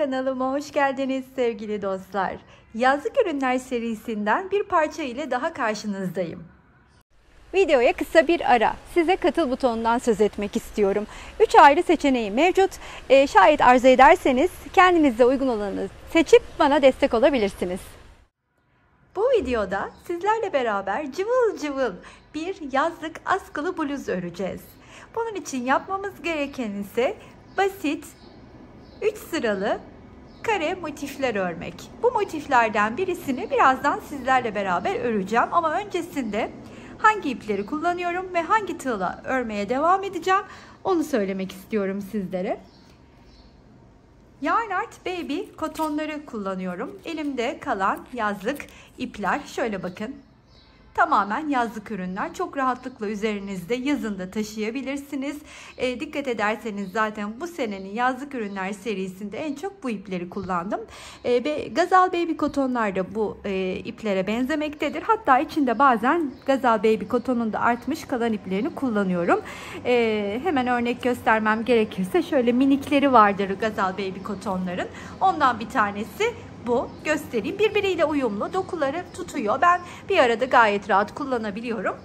Kanalıma hoş geldiniz sevgili dostlar. Yazlık ürünler serisinden bir parça ile daha karşınızdayım. Videoya kısa bir ara. Size katıl butonundan söz etmek istiyorum. 3 ayrı seçeneği mevcut. Şayet arzu ederseniz kendinize uygun olanı seçip bana destek olabilirsiniz. Bu videoda sizlerle beraber cıvıl cıvıl bir yazlık askılı bluz öreceğiz. Bunun için yapmamız gereken ise basit 3 sıralı kare motifler örmek. Bu motiflerden birisini birazdan sizlerle beraber öreceğim ama öncesinde hangi ipleri kullanıyorum ve hangi tığla örmeye devam edeceğim onu söylemek istiyorum sizlere. Yarn Art Baby kotonları kullanıyorum. Elimde kalan yazlık ipler şöyle bakın. Tamamen yazlık ürünler. Çok rahatlıkla üzerinizde yazın da taşıyabilirsiniz. Dikkat ederseniz zaten bu senenin yazlık ürünler serisinde en çok bu ipleri kullandım. Gazal Baby kotonlar da bu iplere benzemektedir. Hatta içinde bazen Gazal Baby kotonun da artmış kalan iplerini kullanıyorum. Hemen örnek göstermem gerekirse şöyle minikleri vardır Gazal Baby kotonların. Ondan bir tanesi bu. Göstereyim. Birbiriyle uyumlu. Dokuları tutuyor. Ben bir arada gayet rahat kullanabiliyorum.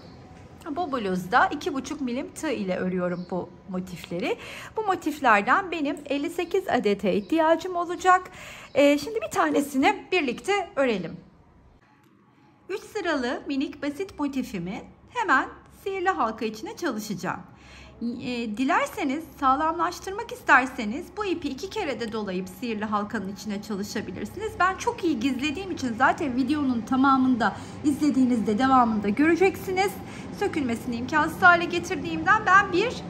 Bu bluzda 2,5 milim tığ ile örüyorum bu motifleri. Bu motiflerden benim 58 adete ihtiyacım olacak. Şimdi bir tanesini birlikte örelim. 3 sıralı minik basit motifimi hemen sihirli halka içine çalışacağım. Dilerseniz sağlamlaştırmak isterseniz bu ipi 2 kere de dolayıp sihirli halkanın içine çalışabilirsiniz. Ben çok iyi gizlediğim için zaten videonun tamamında izlediğinizde devamında göreceksiniz. Sökülmesini imkansız hale getirdiğimden ben bir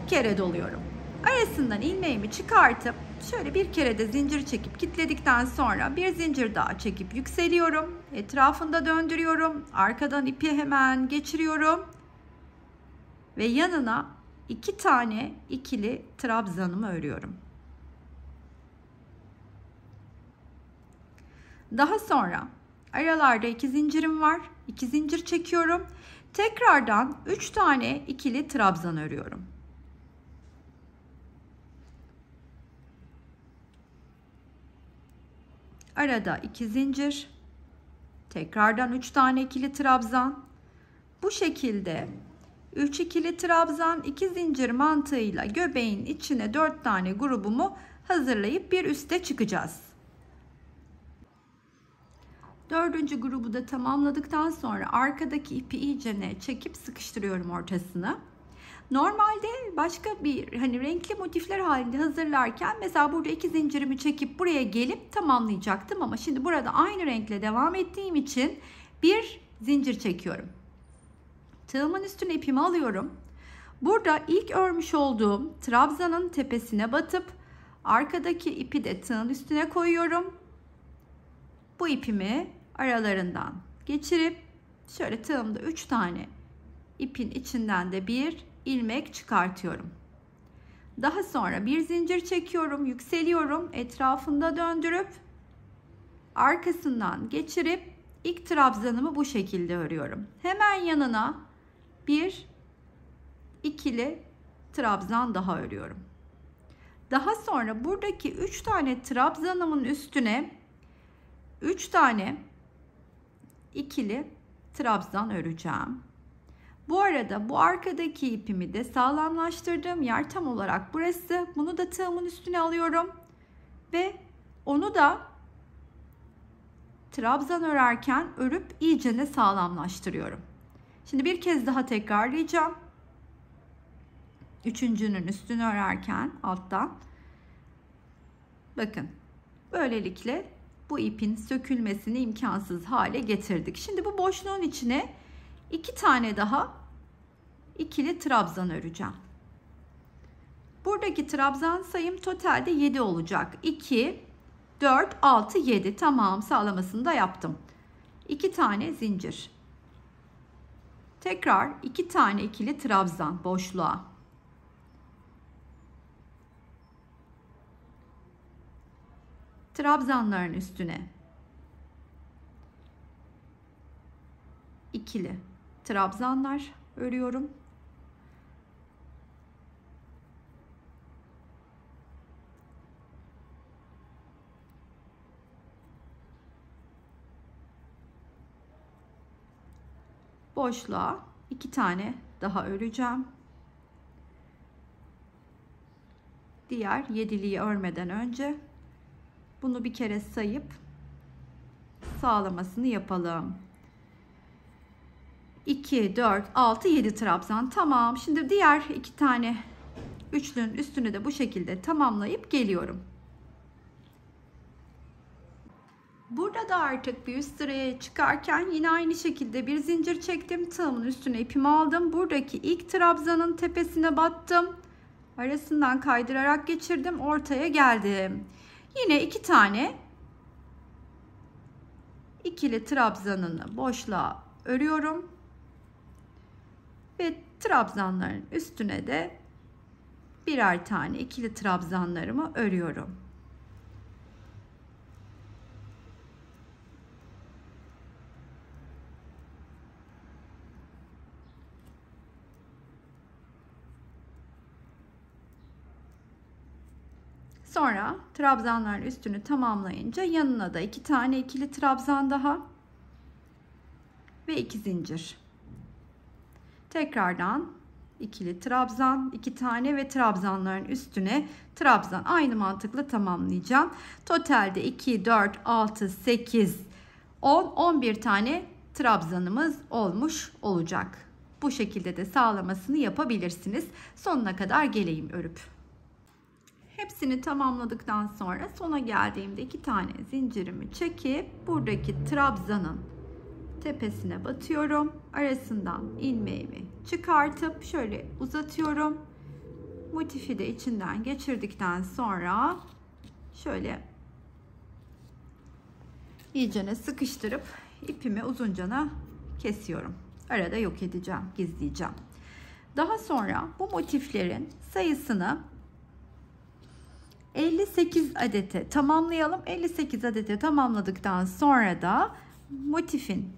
kere doluyorum. Arasından ilmeğimi çıkartıp şöyle bir kere de zincir çekip kilitledikten sonra bir zincir daha çekip yükseliyorum. Etrafında döndürüyorum. Arkadan ipi hemen geçiriyorum. Ve yanına 2 tane ikili trabzanımı örüyorum. Daha sonra aralarda 2 zincirim var. 2 zincir çekiyorum. Tekrardan 3 tane ikili trabzan örüyorum. Arada 2 zincir. Tekrardan 3 tane ikili trabzan. Bu şekilde 3 ikili trabzan 2 zincir mantığıyla göbeğin içine 4 tane grubumu hazırlayıp bir üste çıkacağız. 4. grubu da tamamladıktan sonra arkadaki ipi iyicene çekip sıkıştırıyorum ortasına. Normalde başka bir renkli motifler halinde hazırlarken mesela burada 2 zincirimi çekip buraya gelip tamamlayacaktım ama şimdi burada aynı renkle devam ettiğim için bir zincir çekiyorum. Tığımın üstüne ipimi alıyorum. Burada ilk örmüş olduğum trabzanın tepesine batıp arkadaki ipi de tığın üstüne koyuyorum. Bu ipimi aralarından geçirip şöyle tığımda 3 tane ipin içinden de bir ilmek çıkartıyorum. Daha sonra bir zincir çekiyorum, yükseliyorum, etrafında döndürüp arkasından geçirip ilk trabzanımı bu şekilde örüyorum. Hemen yanına bir ikili trabzan daha örüyorum. Daha sonra buradaki 3 tane trabzanımın üstüne 3 tane ikili trabzan öreceğim. Bu arada bu arkadaki ipimi de sağlamlaştırdığım yer tam olarak burası. Bunu da tığımın üstüne alıyorum ve onu da trabzan örerken örüp iyicene sağlamlaştırıyorum. Şimdi bir kez daha tekrarlayacağım. Üçüncünün üstünü örerken alttan. Bakın. Böylelikle bu ipin sökülmesini imkansız hale getirdik. Şimdi bu boşluğun içine 2 tane daha ikili trabzan öreceğim. Buradaki trabzan sayım totalde 7 olacak. 2, 4, 6, 7. Tamam, sağlamasını da yaptım. 2 tane zincir. Tekrar 2 tane ikili trabzan boşluğa. Trabzanların üstüne ikili trabzanlar örüyorum. boşluğa 2 tane daha öreceğim. Diğer 7'liği örmeden önce bunu bir kere sayıp sağlamasını yapalım. 2, 4, 6, 7 trabzan. Tamam. Şimdi diğer 2 tane üçlünün üstünü de bu şekilde tamamlayıp geliyorum. Burada da artık bir üst sıraya çıkarken yine aynı şekilde bir zincir çektim. Tığımın üstüne ipimi aldım. Buradaki ilk trabzanın tepesine battım. Arasından kaydırarak geçirdim. Ortaya geldim. Yine 2 tane ikili trabzanını boşluğa örüyorum. Ve trabzanların üstüne de birer tane ikili trabzanlarımı örüyorum. Sonra trabzanların üstünü tamamlayınca yanına da 2 tane ikili trabzan daha ve 2 zincir. Tekrardan ikili trabzan 2 tane ve trabzanların üstüne trabzan, aynı mantıkla tamamlayacağım. Totalde 2, 4, 6, 8, 10, 11 tane trabzanımız olmuş olacak. Bu şekilde de sağlamasını yapabilirsiniz. Sonuna kadar geleyim örüp. Hepsini tamamladıktan sonra sona geldiğimde 2 tane zincirimi çekip buradaki trabzanın tepesine batıyorum. Arasından ilmeğimi çıkartıp şöyle uzatıyorum. Motifi de içinden geçirdikten sonra şöyle iyicene sıkıştırıp ipimi uzuncana kesiyorum. Arada yok edeceğim, gizleyeceğim. Daha sonra bu motiflerin sayısını 58 adete tamamlayalım. 58 adete tamamladıktan sonra da motifin,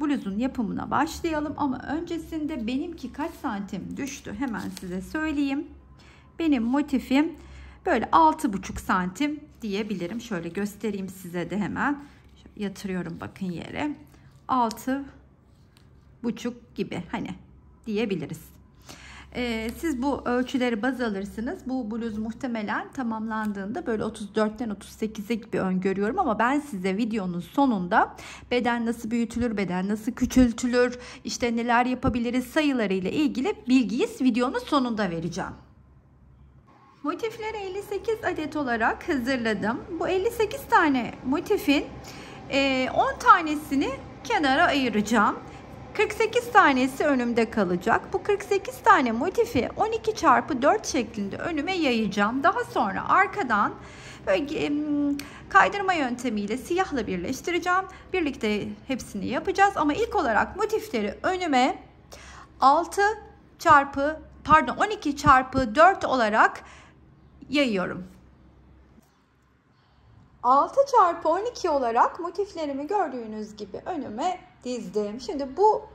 bluzun yapımına başlayalım. Ama öncesinde benimki kaç santim düştü hemen size söyleyeyim. Benim motifim böyle 6,5 santim diyebilirim. Şöyle göstereyim size de hemen. Şöyle yatırıyorum bakın yere. 6,5 gibi hani diyebiliriz. Siz bu ölçüleri baz alırsınız. Bu bluz muhtemelen tamamlandığında böyle 34'ten 38'e gibi öngörüyorum ama ben size videonun sonunda beden nasıl büyütülür, beden nasıl küçültülür, işte neler yapabiliriz sayılarıyla ilgili bilgiyi videonun sonunda vereceğim. Motifleri 58 adet olarak hazırladım. Bu 58 tane motifin 10 tanesini kenara ayıracağım. 48 tanesi önümde kalacak. Bu 48 tane motifi 12 çarpı 4 şeklinde önüme yayacağım. Daha sonra arkadan böyle kaydırma yöntemiyle siyahla birleştireceğim. Birlikte hepsini yapacağız ama ilk olarak motifleri önüme 12 çarpı 4 olarak yayıyorum. 6 çarpı 12 olarak motiflerimi gördüğünüz gibi önüme dizdim. Şimdi bu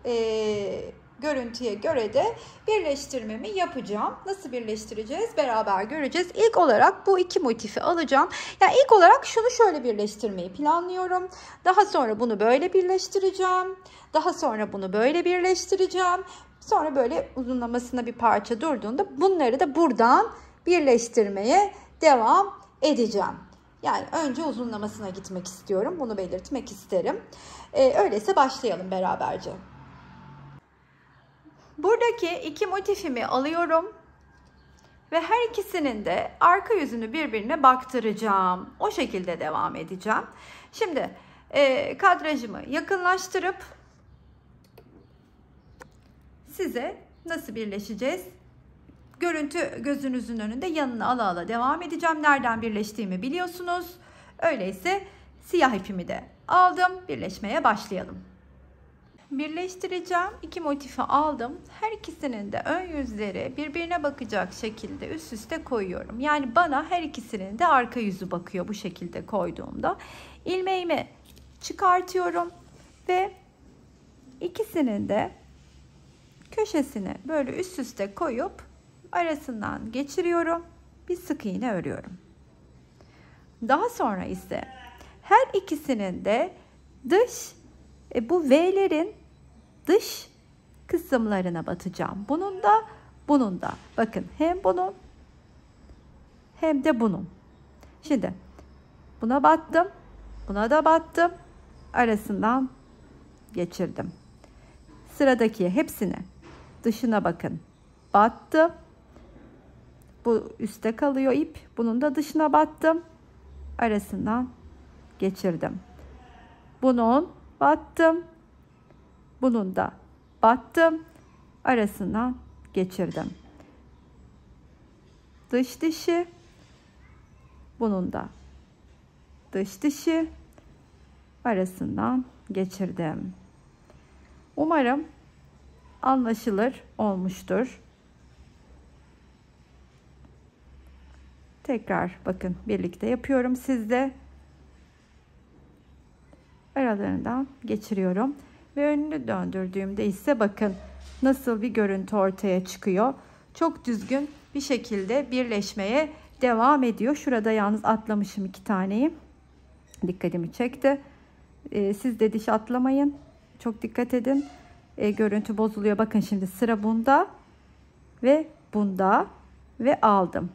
görüntüye göre de birleştirmemi yapacağım. Nasıl birleştireceğiz? Beraber göreceğiz. İlk olarak bu iki motifi alacağım. Yani ilk olarak şunu şöyle birleştirmeyi planlıyorum. Daha sonra bunu böyle birleştireceğim. Daha sonra bunu böyle birleştireceğim. Sonra böyle uzunlamasına bir parça durduğunda bunları da buradan birleştirmeye devam edeceğim. Yani önce uzunlamasına gitmek istiyorum. Bunu belirtmek isterim. Öyleyse başlayalım beraberce. Buradaki iki motifimi alıyorum. Ve her ikisinin de arka yüzünü birbirine baktıracağım. O şekilde devam edeceğim. Şimdi kadrajımı yakınlaştırıp size nasıl birleşeceğiz? Görüntü gözünüzün önünde yanına ala ala devam edeceğim. Nereden birleştiğimi biliyorsunuz. Öyleyse siyah ipimi de aldım. Birleşmeye başlayalım. Birleştireceğim. İki motifi aldım. Her ikisinin de ön yüzleri birbirine bakacak şekilde üst üste koyuyorum. Yani bana her ikisinin de arka yüzü bakıyor bu şekilde koyduğumda. İlmeğimi çıkartıyorum ve ikisinin de köşesini böyle üst üste koyup arasından geçiriyorum. Bir sık iğne örüyorum. Daha sonra ise her ikisinin de dış bu V'lerin dış kısımlarına batacağım. Bunun da. Bakın hem bunun hem de bunun. Şimdi buna battım. Buna da battım. Arasından geçirdim. Sıradaki hepsini dışına bakın. Battım. Bu üstte kalıyor ip. Bunun da dışına battım. Arasından geçirdim. Bunun battım. Bunun da battım. Arasından geçirdim. Dış dişi. Bunun da dış dişi. Arasından geçirdim. Umarım anlaşılır olmuştur. Tekrar bakın birlikte yapıyorum sizde. Aralarından geçiriyorum ve önünü döndürdüğümde ise bakın nasıl bir görüntü ortaya çıkıyor. Çok düzgün bir şekilde birleşmeye devam ediyor. Şurada yalnız atlamışım 2 taneyi. Dikkatimi çekti. Siz de diş atlamayın. Çok dikkat edin. Görüntü bozuluyor. Bakın şimdi sıra bunda ve aldım.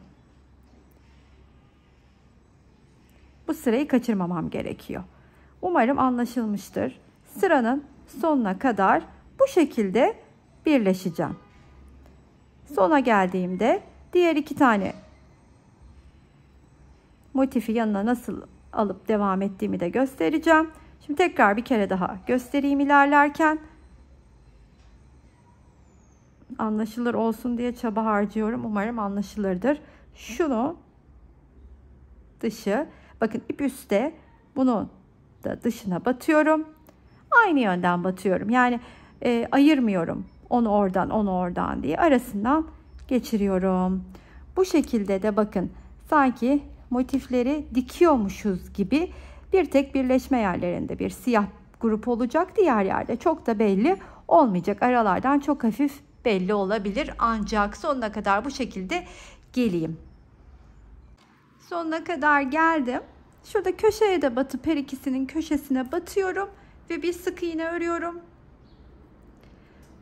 Bu sırayı kaçırmamam gerekiyor. Umarım anlaşılmıştır. Sıranın sonuna kadar bu şekilde birleşeceğim. Sona geldiğimde diğer 2 tane motifi yanına nasıl alıp devam ettiğimi de göstereceğim. Şimdi tekrar bir kere daha göstereyim ilerlerken. Anlaşılır olsun diye çaba harcıyorum. Umarım anlaşılırdır. Şunu dışı, bakın ip üstte, bunun da dışına batıyorum. Aynı yönden batıyorum. Yani ayırmıyorum. Onu oradan diye arasından geçiriyorum. Bu şekilde de bakın sanki motifleri dikiyormuşuz gibi bir tek birleşme yerlerinde bir siyah grup olacak. Diğer yerde çok da belli olmayacak. Aralardan çok hafif belli olabilir. Ancak sonuna kadar bu şekilde geleyim. Sonuna kadar geldim. Şurada köşeye de batıp her ikisinin köşesine batıyorum ve bir sık iğne örüyorum.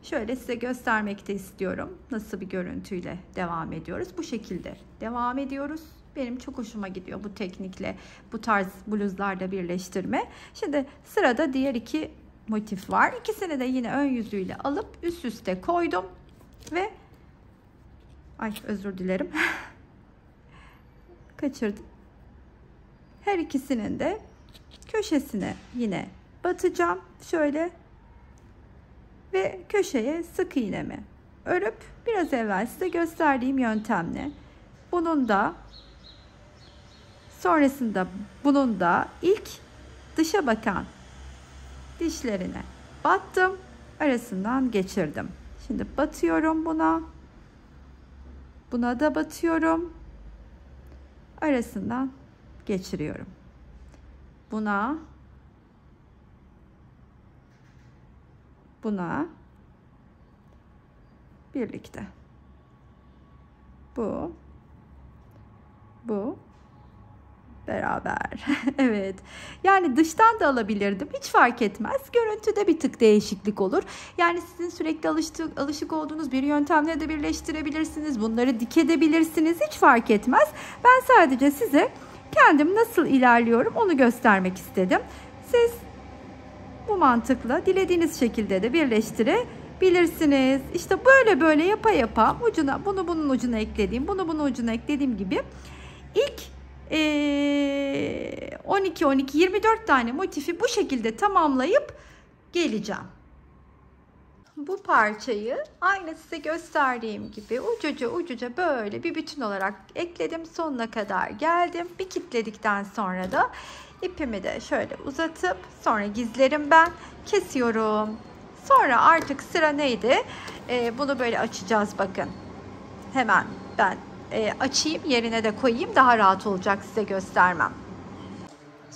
Şöyle size göstermek de istiyorum. Nasıl bir görüntüyle devam ediyoruz. Bu şekilde devam ediyoruz. Benim çok hoşuma gidiyor bu teknikle bu tarz bluzlarda birleştirme. Şimdi sırada diğer 2 motif var. İkisini de yine ön yüzüyle alıp üst üste koydum ve özür dilerim. Kaçırdım. Her ikisinin de köşesine yine batacağım. Şöyle ve köşeye sık iğnemi örüp biraz evvel size gösterdiğim yöntemle bunun da sonrasında bunun da ilk dışa bakan dişlerine battım. Arasından geçirdim. Şimdi batıyorum buna. Buna da batıyorum. Arasından geçiriyorum. Buna birlikte. Bu beraber. Evet. Yani dıştan da alabilirdim. Hiç fark etmez. Görüntüde bir tık değişiklik olur. Yani sizin sürekli alışık olduğunuz bir yöntemle de birleştirebilirsiniz. Bunları dikebilirsiniz. Hiç fark etmez. Ben sadece size kendim nasıl ilerliyorum onu göstermek istedim. Siz bu mantıkla dilediğiniz şekilde de birleştirebilirsiniz. İşte böyle yapa ucuna bunun ucuna eklediğim, bunun ucuna eklediğim gibi ilk 24 tane motifi bu şekilde tamamlayıp geleceğim. Bu parçayı aynı size gösterdiğim gibi ucuca böyle bir bütün olarak ekledim. Sonuna kadar geldim. Bir kilitledikten sonra da ipimi de şöyle uzatıp sonra gizlerim ben. Kesiyorum. Sonra artık sıra neydi? Bunu böyle açacağız bakın. Hemen ben açayım, yerine de koyayım, daha rahat olacak size göstermem.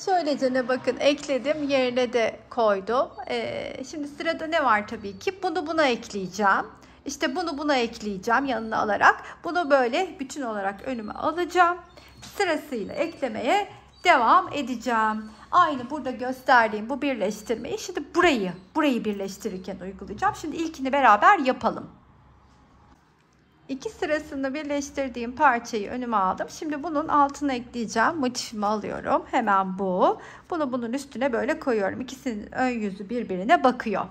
Şöylece de bakın ekledim, yerine de koydum. Şimdi sırada ne var tabii ki? Bunu buna ekleyeceğim. İşte bunu buna ekleyeceğim yanına alarak. Bunu böyle bütün olarak önüme alacağım. Sırasıyla eklemeye devam edeceğim. Aynı burada gösterdiğim bu birleştirmeyi şimdi burayı birleştirirken uygulayacağım. Şimdi ilkini beraber yapalım. İki sırasını birleştirdiğim parçayı önüme aldım. Şimdi bunun altına ekleyeceğim. Motifimi alıyorum. Hemen bu. Bunu bunun üstüne böyle koyuyorum. İkisinin ön yüzü birbirine bakıyor.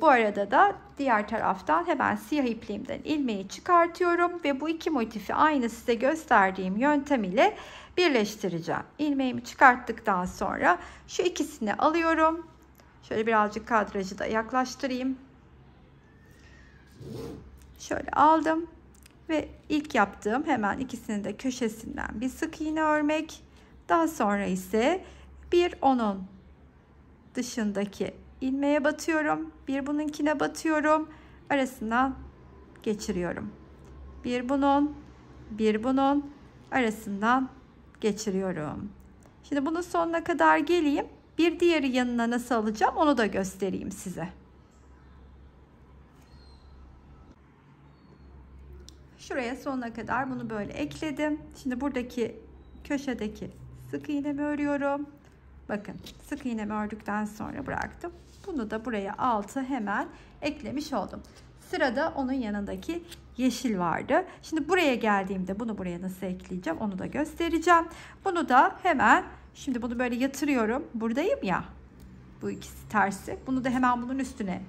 Bu arada da diğer taraftan hemen siyah ipliğimden ilmeği çıkartıyorum ve bu iki motifi aynı size gösterdiğim yöntem ile birleştireceğim. İlmeğimi çıkarttıktan sonra şu ikisini alıyorum. Şöyle birazcık kadrajı da yaklaştırayım. Şöyle aldım ve ilk yaptığım hemen ikisinin de köşesinden bir sık iğne örmek. Daha sonra ise bir onun dışındaki ilmeğe batıyorum. Bir bununkine batıyorum. Arasından geçiriyorum. Bir bunun arasından geçiriyorum. Şimdi bunun sonuna kadar geleyim. Bir diğeri yanına nasıl alacağım onu da göstereyim size. Şuraya sonuna kadar bunu böyle ekledim. Şimdi buradaki köşedeki sık iğnemi örüyorum. Bakın sık iğnemi ördükten sonra bıraktım. Bunu da buraya altı hemen eklemiş oldum. Sırada onun yanındaki yeşil vardı. Şimdi buraya geldiğimde bunu buraya nasıl ekleyeceğim onu da göstereceğim. Bunu da hemen şimdi bunu böyle yatırıyorum. Buradayım ya. Bu ikisi tersi. Bunu da hemen bunun üstüne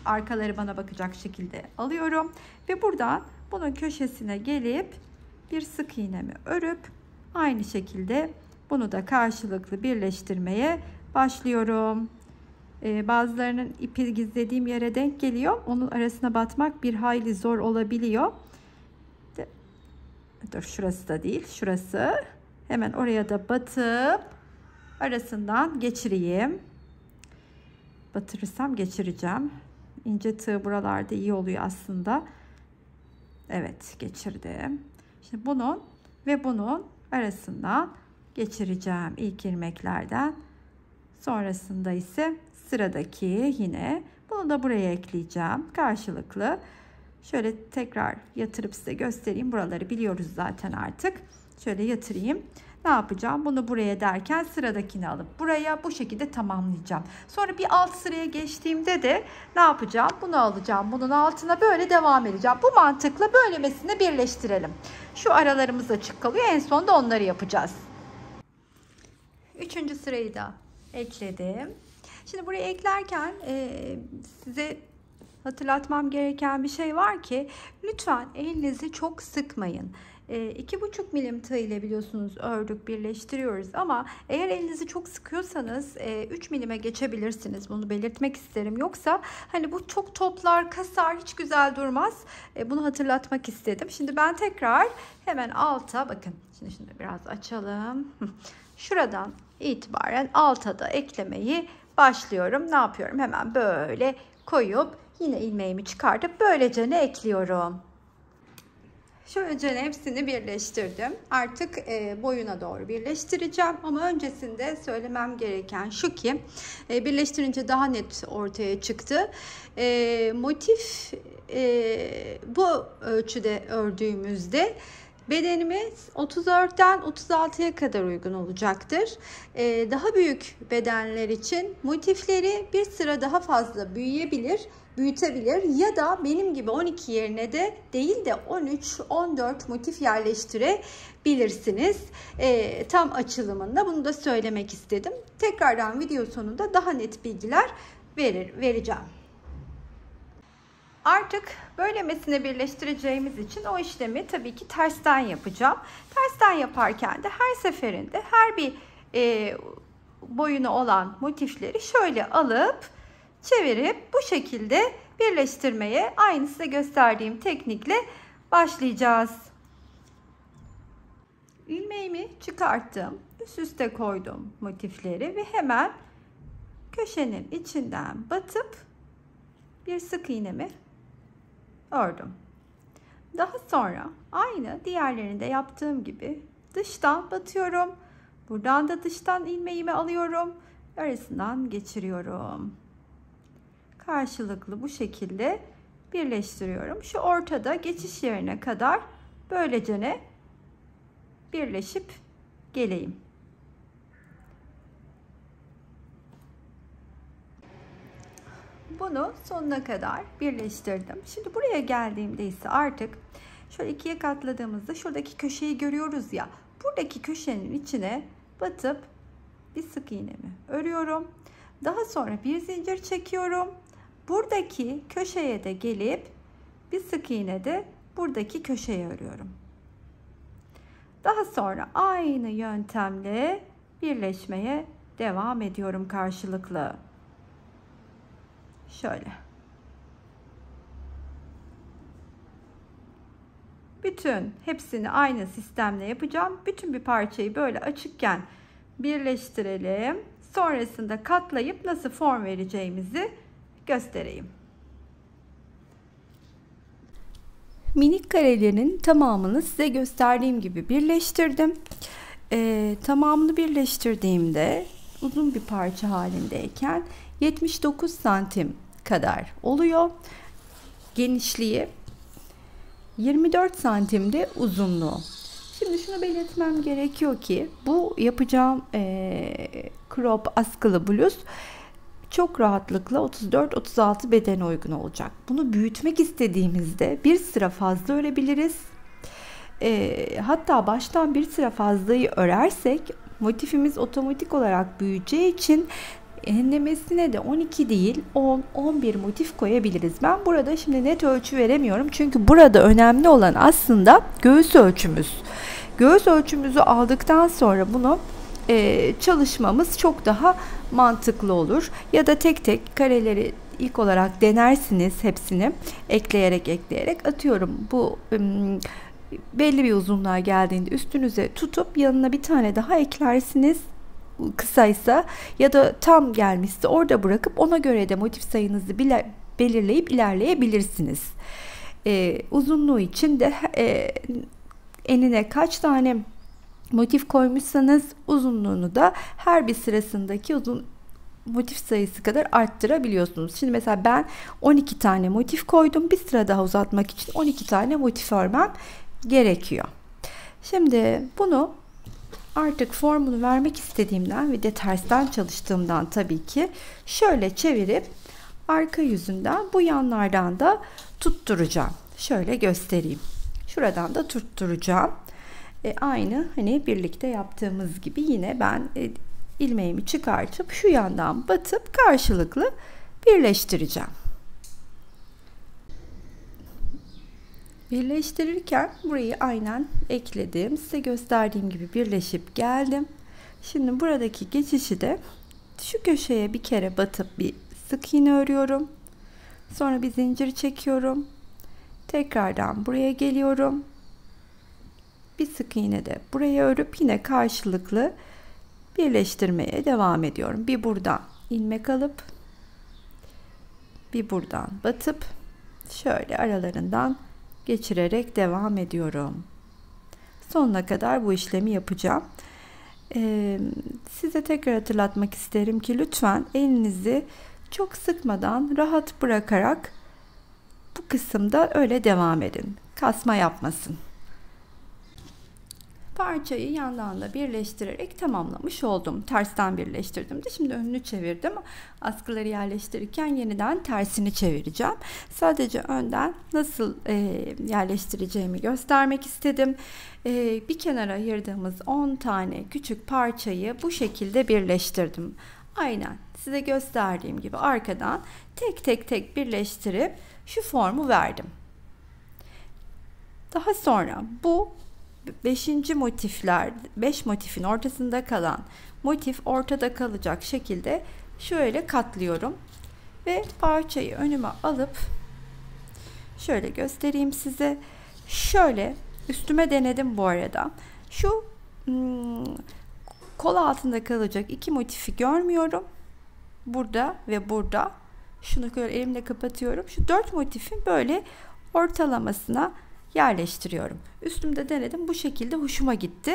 arkaları bana bakacak şekilde alıyorum ve buradan bunun köşesine gelip bir sık iğnemi örüp aynı şekilde bunu da karşılıklı birleştirmeye başlıyorum. Bazılarının ipi gizlediğim yere denk geliyor. Onun arasına batmak bir hayli zor olabiliyor. Dur şurası da değil, şurası. Hemen oraya da batıp arasından geçireyim. Batırırsam geçireceğim. İnce tığ buralarda iyi oluyor aslında. Evet, geçirdim. Şimdi bunun ve bunun arasından geçireceğim ilk ilmeklerden. Sonrasında ise sıradaki yine bunu da buraya ekleyeceğim. Karşılıklı. Şöyle tekrar yatırıp size göstereyim. Buraları biliyoruz zaten artık. Şöyle yatırayım. Ne yapacağım? Bunu buraya derken sıradakini alıp buraya bu şekilde tamamlayacağım. Sonra bir alt sıraya geçtiğimde de ne yapacağım? Bunu alacağım. Bunun altına böyle devam edeceğim. Bu mantıkla böylemesine birleştirelim. Şu aralarımız açık kalıyor. En sonunda onları yapacağız. Üçüncü sırayı da ekledim. Şimdi buraya eklerken size hatırlatmam gereken bir şey var ki lütfen elinizi çok sıkmayın. 2,5 milim tığ ile biliyorsunuz ördük birleştiriyoruz ama eğer elinizi çok sıkıyorsanız 3 milime geçebilirsiniz. Bunu belirtmek isterim. Yoksa hani bu çok toplar, kasar, hiç güzel durmaz. Bunu hatırlatmak istedim. Şimdi ben tekrar hemen alta bakın. Şimdi biraz açalım. Şuradan itibaren alta da eklemeyi başlıyorum. Ne yapıyorum? Hemen böyle koyup yine ilmeğimi çıkartıp böylece ne ekliyorum? Şöylece hepsini birleştirdim. Artık boyuna doğru birleştireceğim. Ama öncesinde söylemem gereken şu ki birleştirince daha net ortaya çıktı. Motif bu ölçüde ördüğümüzde bedenimiz 34'ten 36'ya kadar uygun olacaktır. Daha büyük bedenler için motifleri bir sıra daha fazla büyütebilir ya da benim gibi 12 yerine de değil de 13-14 motif yerleştirebilirsiniz. Tam açılımında bunu da söylemek istedim. Tekrardan video sonunda daha net bilgiler vereceğim. Artık böylemesine birleştireceğimiz için o işlemi tabii ki tersten yapacağım. Tersten yaparken de her seferinde her bir boyunu olan motifleri şöyle alıp çevirip bu şekilde birleştirmeye aynı size gösterdiğim teknikle başlayacağız. İlmeğimi çıkarttım. Üst üste koydum motifleri ve hemen köşenin içinden batıp bir sık iğnemi ördüm. Daha sonra aynı diğerlerinde yaptığım gibi dıştan batıyorum. Buradan da dıştan ilmeğimi alıyorum. Arasından geçiriyorum. Karşılıklı bu şekilde birleştiriyorum. Şu ortada geçiş yerine kadar böylece birleşip geleyim. Bunu sonuna kadar birleştirdim. Şimdi buraya geldiğimde ise artık şöyle ikiye katladığımızda şuradaki köşeyi görüyoruz ya. Buradaki köşenin içine batıp bir sık iğnemi örüyorum. Daha sonra bir zincir çekiyorum. Buradaki köşeye de gelip bir sık iğne de buradaki köşeye örüyorum. Daha sonra aynı yöntemle birleşmeye devam ediyorum karşılıklı. Şöyle. Bütün hepsini aynı sistemle yapacağım. Bütün bir parçayı böyle açıkken birleştirelim. Sonrasında katlayıp nasıl form vereceğimizi göstereyim. Minik karelerin tamamını size gösterdiğim gibi birleştirdim. Tamamını birleştirdiğimde uzun bir parça halindeyken 79 santim kadar oluyor. Genişliği 24 santimde uzunluğu. Şimdi şunu belirtmem gerekiyor ki bu yapacağım crop askılı bluz çok rahatlıkla 34-36 bedene uygun olacak. Bunu büyütmek istediğimizde bir sıra fazla örebiliriz. Hatta baştan bir sıra fazlayı örersek motifimiz otomatik olarak büyüyeceği için enlemesine de 12 değil 10-11 motif koyabiliriz. Ben burada şimdi net ölçü veremiyorum. Çünkü burada önemli olan aslında göğüs ölçümüz. Göğüs ölçümüzü aldıktan sonra bunu çalışmamız çok daha mantıklı olur. Ya da tek tek kareleri ilk olarak denersiniz hepsini ekleyerek atıyorum. Bu belli bir uzunluğa geldiğinde üstünüze tutup yanına bir tane daha eklersiniz. Kısaysa ya da tam gelmişse orada bırakıp ona göre de motif sayınızı belirleyip ilerleyebilirsiniz. Uzunluğu için de enine kaç tane motif koymuşsanız uzunluğunu da her bir sırasındaki uzun motif sayısı kadar arttırabiliyorsunuz. Şimdi mesela ben 12 tane motif koydum. Bir sıra daha uzatmak için 12 tane motif örmem gerekiyor. Şimdi bunu artık formunu vermek istediğimden ve de tersten çalıştığımdan tabii ki şöyle çevirip arka yüzünden bu yanlardan da tutturacağım. Şöyle göstereyim. Şuradan da tutturacağım. Aynı hani birlikte yaptığımız gibi yine ben ilmeğimi çıkartıp şu yandan batıp karşılıklı birleştireceğim. Birleştirirken burayı aynen ekledim. Size gösterdiğim gibi birleşip geldim. Şimdi buradaki geçişi de şu köşeye bir kere batıp bir sık iğne örüyorum. Sonra bir zincir çekiyorum. Tekrardan buraya geliyorum. Bir sık iğne de buraya örüp yine karşılıklı birleştirmeye devam ediyorum. Bir buradan ilmek alıp bir buradan batıp şöyle aralarından geçirerek devam ediyorum. Sonuna kadar bu işlemi yapacağım. Size tekrar hatırlatmak isterim ki lütfen elinizi çok sıkmadan rahat bırakarak bu kısımda öyle devam edin. Kasma yapmasın. Parçayı yandan da birleştirerek tamamlamış oldum. Tersten birleştirdim de şimdi önünü çevirdim. Askıları yerleştirirken yeniden tersini çevireceğim. Sadece önden nasıl yerleştireceğimi göstermek istedim. Bir kenara ayırdığımız 10 tane küçük parçayı bu şekilde birleştirdim. Aynen size gösterdiğim gibi arkadan tek birleştirip şu formu verdim. Daha sonra bu 5. motifler, 5 motifin ortasında kalan motif ortada kalacak şekilde şöyle katlıyorum ve parçayı önüme alıp şöyle göstereyim size. Şöyle üstüme denedim bu arada. Şu kol altında kalacak 2 motifi görmüyorum. Burada ve burada. Şunu böyle elimle kapatıyorum. Şu 4 motifin böyle ortalamasına yerleştiriyorum. Üstümde denedim. Bu şekilde hoşuma gitti.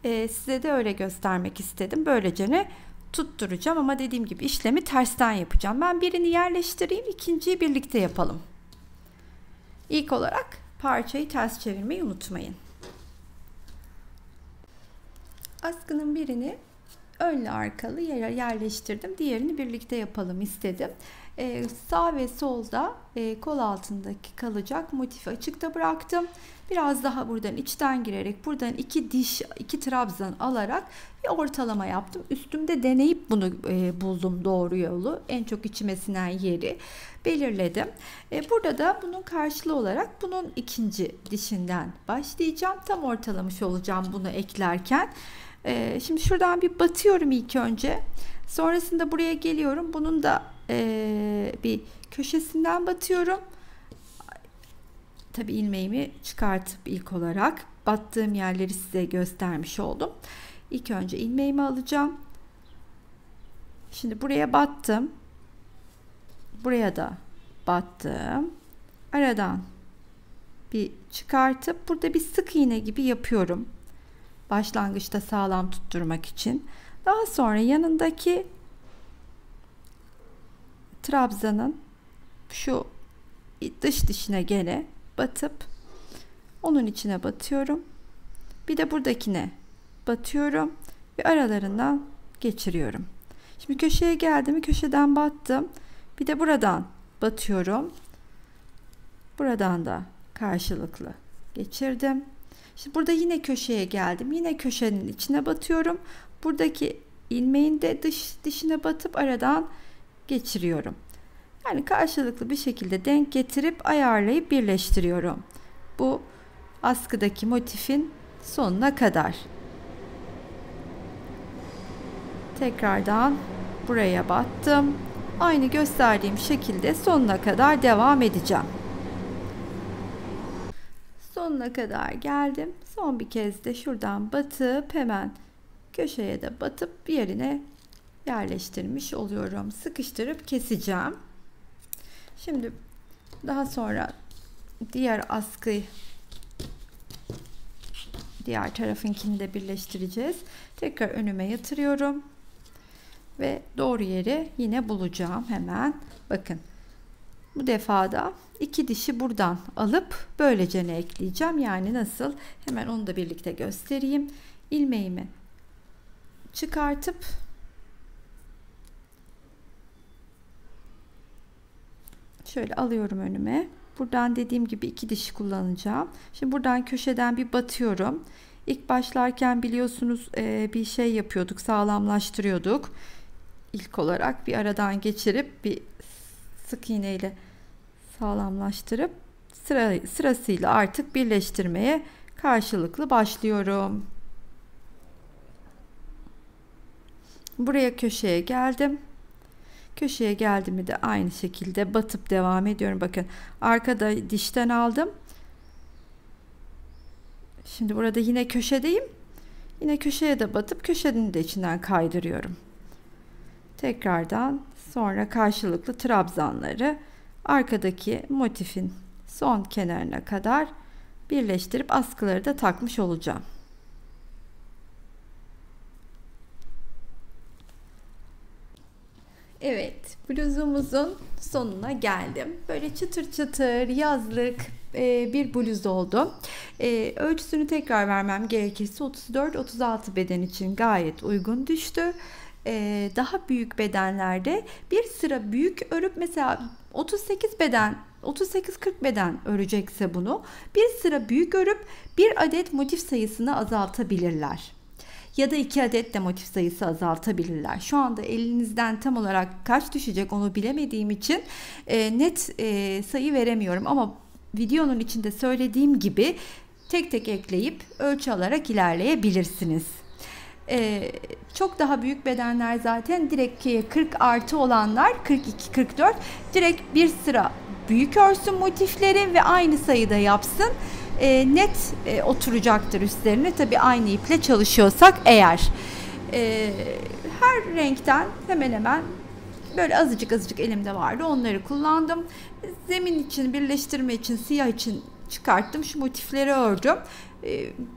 Size de öyle göstermek istedim. Böylece ne tutturacağım ama dediğim gibi işlemi tersten yapacağım. Ben birini yerleştireyim. İkinciyi birlikte yapalım. İlk olarak parçayı ters çevirmeyi unutmayın. Askının birini önlü arkalı yere yerleştirdim. Diğerini birlikte yapalım istedim. Sağ ve solda kol altındaki kalacak motifi açıkta bıraktım. Biraz daha buradan içten girerek buradan iki trabzan alarak bir ortalama yaptım. Üstümde deneyip bunu buldum doğru yolu. En çok içime sinen yeri belirledim. Burada da bunun karşılığı olarak bunun ikinci dişinden başlayacağım. Tam ortalamış olacağım bunu eklerken. Şimdi şuradan bir batıyorum ilk önce. Sonrasında buraya geliyorum. Bunun da bir köşesinden batıyorum. Tabii ilmeğimi çıkartıp ilk olarak battığım yerleri size göstermiş oldum. İlk önce ilmeğimi alacağım. Şimdi buraya battım. Buraya da battım. Aradan bir çıkartıp burada bir sık iğne gibi yapıyorum. Başlangıçta sağlam tutturmak için. Daha sonra yanındaki trabzanın şu dış dişine gene batıp onun içine batıyorum. Bir de buradakine batıyorum ve aralarından geçiriyorum. Şimdi köşeye geldim, köşeden battım. Bir de buradan batıyorum. Buradan da karşılıklı geçirdim. Şimdi burada yine köşeye geldim. Yine köşenin içine batıyorum. Buradaki ilmeğin de dişine batıp aradan geçiriyorum. Yani karşılıklı bir şekilde denk getirip ayarlayıp birleştiriyorum. Bu askıdaki motifin sonuna kadar. Tekrardan buraya battım. Aynı gösterdiğim şekilde sonuna kadar devam edeceğim. Sonuna kadar geldim. Son bir kez de şuradan batıp hemen köşeye de batıp yerine yerleştirmiş oluyorum. Sıkıştırıp keseceğim. Şimdi daha sonra diğer askıyı, diğer tarafınkini de birleştireceğiz. Tekrar önüme yatırıyorum ve doğru yeri yine bulacağım hemen. Bakın bu defada iki dişi buradan alıp böylece ne ekleyeceğim. Yani nasıl? Hemen onu da birlikte göstereyim. İlmeğimi çıkartıp şöyle alıyorum önüme. Buradan dediğim gibi iki dişi kullanacağım. Şimdi buradan köşeden bir batıyorum. İlk başlarken biliyorsunuz bir şey yapıyorduk, sağlamlaştırıyorduk. İlk olarak bir aradan geçirip bir sık iğneyle sağlamlaştırıp sırasıyla artık birleştirmeye karşılıklı başlıyorum. Buraya köşeye geldim. Köşeye geldiğimi de aynı şekilde batıp devam ediyorum. Bakın arkada dişten aldım. Şimdi burada yine köşedeyim. Yine köşeye de batıp köşenin de içinden kaydırıyorum. Tekrardan sonra karşılıklı trabzanları arkadaki motifin son kenarına kadar birleştirip askıları da takmış olacağım. Evet, bluzumuzun sonuna geldim. Böyle çıtır çıtır yazlık bir bluz oldu. Ölçüsünü tekrar vermem gerekirse 34-36 beden için gayet uygun düştü. Daha büyük bedenlerde bir sıra büyük örüp mesela 38 beden 38-40 beden örecekse bunu bir sıra büyük örüp bir adet motif sayısını azaltabilirler. Ya da 2 adet de motif sayısı azaltabilirler. Şu anda elinizden tam olarak kaç düşecek onu bilemediğim için net sayı veremiyorum. Ama videonun içinde söylediğim gibi tek tek ekleyip ölçü alarak ilerleyebilirsiniz. Çok daha büyük bedenler zaten direkt 40 artı olanlar 42-44 direkt bir sıra büyük örsün motifleri ve aynı sayıda yapsın. Net oturacaktır üstlerine. Tabi aynı iple çalışıyorsak eğer. Her renkten hemen hemen böyle azıcık elimde vardı. Onları kullandım. Zemin için, birleştirme için, siyah için çıkarttım. Şu motifleri ördüm.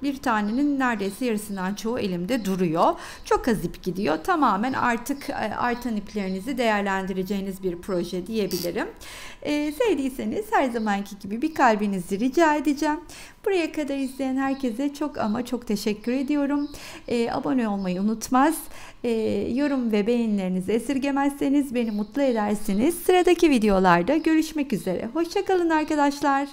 bir tanenin neredeyse yarısından çoğu elimde duruyor. Çok az ip gidiyor. Tamamen artık artan iplerinizi değerlendireceğiniz bir proje diyebilirim. Sevdiyseniz her zamanki gibi bir kalbinizi rica edeceğim. Buraya kadar izleyen herkese çok ama çok teşekkür ediyorum. Abone olmayı unutmaz. Yorum ve beğenilerinizi esirgemezseniz beni mutlu edersiniz. Sıradaki videolarda görüşmek üzere. Hoşça kalın arkadaşlar.